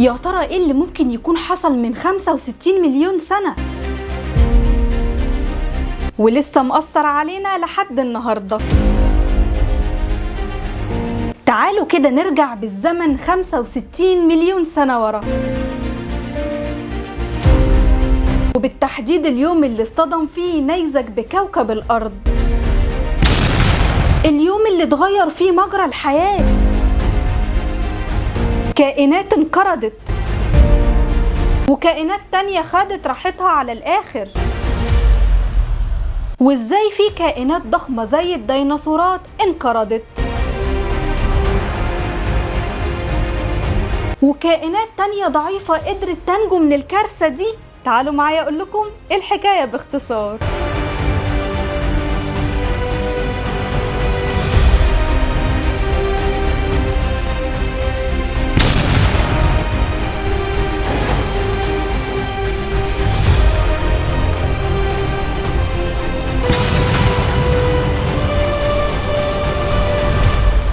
يا ترى ايه اللي ممكن يكون حصل من 65 مليون سنة ولسه مأثر علينا لحد النهاردة؟ تعالوا كده نرجع بالزمن 65 مليون سنة ورا، وبالتحديد اليوم اللي اصطدم فيه نيزك بكوكب الأرض، اليوم اللي اتغير فيه مجرى الحياة. كائنات انقرضت وكائنات تانية خدت راحتها على الآخر. وازاي في كائنات ضخمة زي الديناصورات انقرضت، وكائنات تانية ضعيفة قدرت تنجو من الكارثة دي. تعالوا معايا اقول لكم الحكاية باختصار.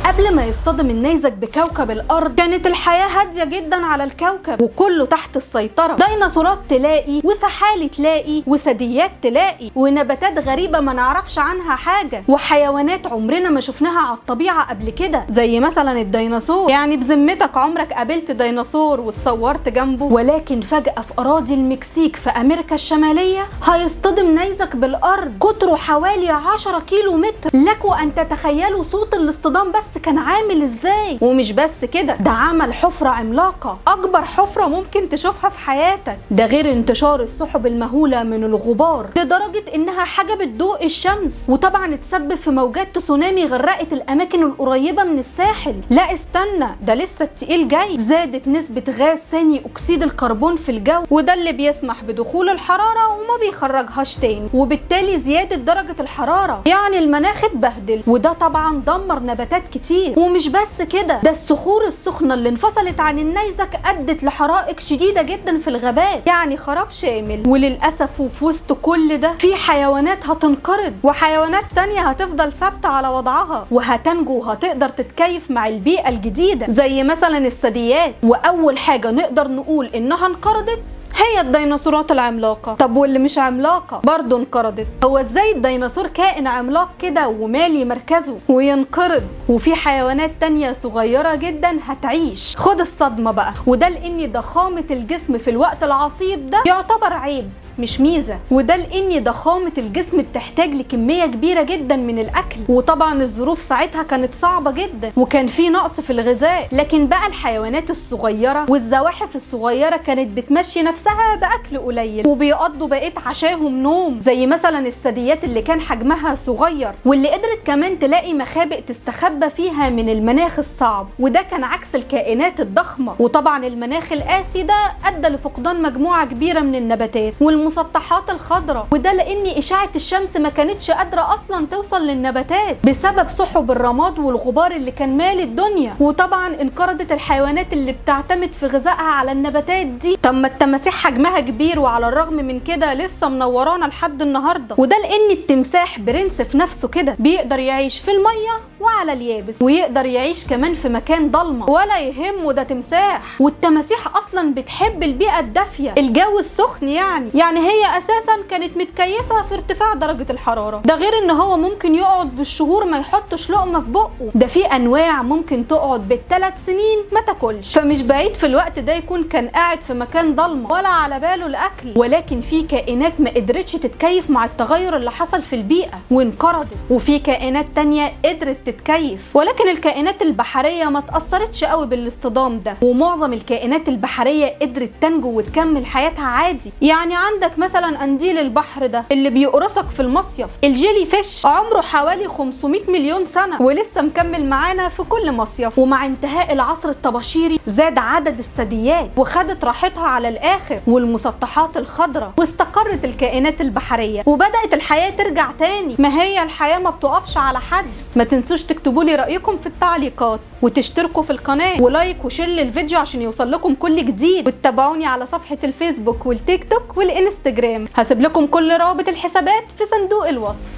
قبل ما يصطدم النيزك بكوكب الأرض كانت الحياة هادية جدا على الكوكب وكله تحت السيطرة. ديناصورات تلاقي، وسحالي تلاقي، وثدييات تلاقي، ونباتات غريبة ما نعرفش عنها حاجة، وحيوانات عمرنا ما شفناها على الطبيعة قبل كده زي مثلا الديناصور. يعني بذمتك عمرك قابلت ديناصور وتصورت جنبه؟ ولكن فجأة في أراضي المكسيك في أمريكا الشمالية هيصطدم نيزك بالأرض قطره حوالي 10 كيلو متر. لكم أن تتخيلوا صوت الاصطدام بس كان عامل ازاي. ومش بس كده، ده عمل حفرة عملاقة، اكبر حفرة ممكن تشوفها في حياتك. ده غير انتشار السحب المهولة من الغبار لدرجة انها حجبت ضوء الشمس، وطبعا اتسبب في موجات تسونامي غرقت الاماكن القريبة من الساحل. لا استنى، ده لسه التقيل جاي. زادت نسبة غاز ثاني اكسيد الكربون في الجو، وده اللي بيسمح بدخول الحرارة وما بيخرجهاش تاني، وبالتالي زيادة درجة الحرارة. يعني المناخ اتبهدل، وده طبعا دمر نباتات كتير. ومش بس كده، ده الصخور السخنة اللي انفصلت عن النيزك أدت لحرائق شديدة جدا في الغابات، يعني خراب شامل. وللأسف وفي وسط كل ده في حيوانات هتنقرض، وحيوانات تانية هتفضل ثابتة على وضعها وهتنجو وهتقدر تتكيف مع البيئة الجديدة، زي مثلا الثدييات. وأول حاجة نقدر نقول إنها انقرضت هي الديناصورات العملاقة. طب واللي مش عملاقة برضه انقرضت. هو ازاي الديناصور كائن عملاق كده ومالي مركزه وينقرض وفي حيوانات تانية صغيرة جدا هتعيش؟ خد الصدمة بقى، وده لان ضخامة الجسم في الوقت العصيب ده يعتبر عيب مش ميزة. وده لان ضخامة الجسم بتحتاج لكمية كبيرة جدا من الاكل، وطبعا الظروف ساعتها كانت صعبة جدا وكان في نقص في الغذاء. لكن بقى الحيوانات الصغيرة والزواحف الصغيرة كانت بتمشي نفسها باكل قليل وبيقضوا بقية عشاهم نوم، زي مثلا الثدييات اللي كان حجمها صغير واللي قدرت كمان تلاقي مخابئ تستخبى فيها من المناخ الصعب، وده كان عكس الكائنات الضخمة. وطبعا المناخ القاسي ده ادى لفقدان مجموعة كبيرة من النباتات المسطحات الخضراء، وده لان اشعة الشمس ما كانتش قادرة اصلا توصل للنباتات بسبب سحب الرماد والغبار اللي كان مالي الدنيا. وطبعا انقرضت الحيوانات اللي بتعتمد في غذائها على النباتات دي. طب ما التماسيح حجمها كبير وعلى الرغم من كده لسه منورانا لحد النهارده، وده لان التمساح برنس في نفسه كده، بيقدر يعيش في المية وعلى اليابس، ويقدر يعيش كمان في مكان ضلمة ولا يهمه، ده تمساح. والتماسيح اصلا بتحب البيئة الدافية، الجو السخن. يعني هي اساسا كانت متكيفه في ارتفاع درجه الحراره. ده غير ان هو ممكن يقعد بالشهور ما يحطش لقمه في بقه. ده في انواع ممكن تقعد بالثلاث سنين ما تاكلش. فمش بعيد في الوقت ده يكون كان قاعد في مكان ضلمه ولا على باله الاكل. ولكن في كائنات ما قدرتش تتكيف مع التغير اللي حصل في البيئه وانقرضت، وفي كائنات تانية قدرت تتكيف. ولكن الكائنات البحريه ما تاثرتش قوي بالاصطدام ده، ومعظم الكائنات البحريه قدرت تنجو وتكمل حياتها عادي. يعني عندك مثلا قنديل البحر ده اللي بيقرصك في المصيف، الجيلي فيش عمره حوالي 500 مليون سنة ولسه مكمل معانا في كل مصيف. ومع انتهاء العصر الطباشيري زاد عدد الثدييات وخدت راحتها على الآخر والمسطحات الخضراء، واستقرت الكائنات البحرية وبدأت الحياة ترجع تاني. ما هي الحياة ما بتقفش على حد. ما تنسوش تكتبوا لي رأيكم في التعليقات، وتشتركوا في القناة، ولايك وشير للفيديو عشان يوصل لكم كل جديد، وتتابعوني على صفحة الفيسبوك والتيك توك والانستجرام. هسيب لكم كل روابط الحسابات في صندوق الوصف.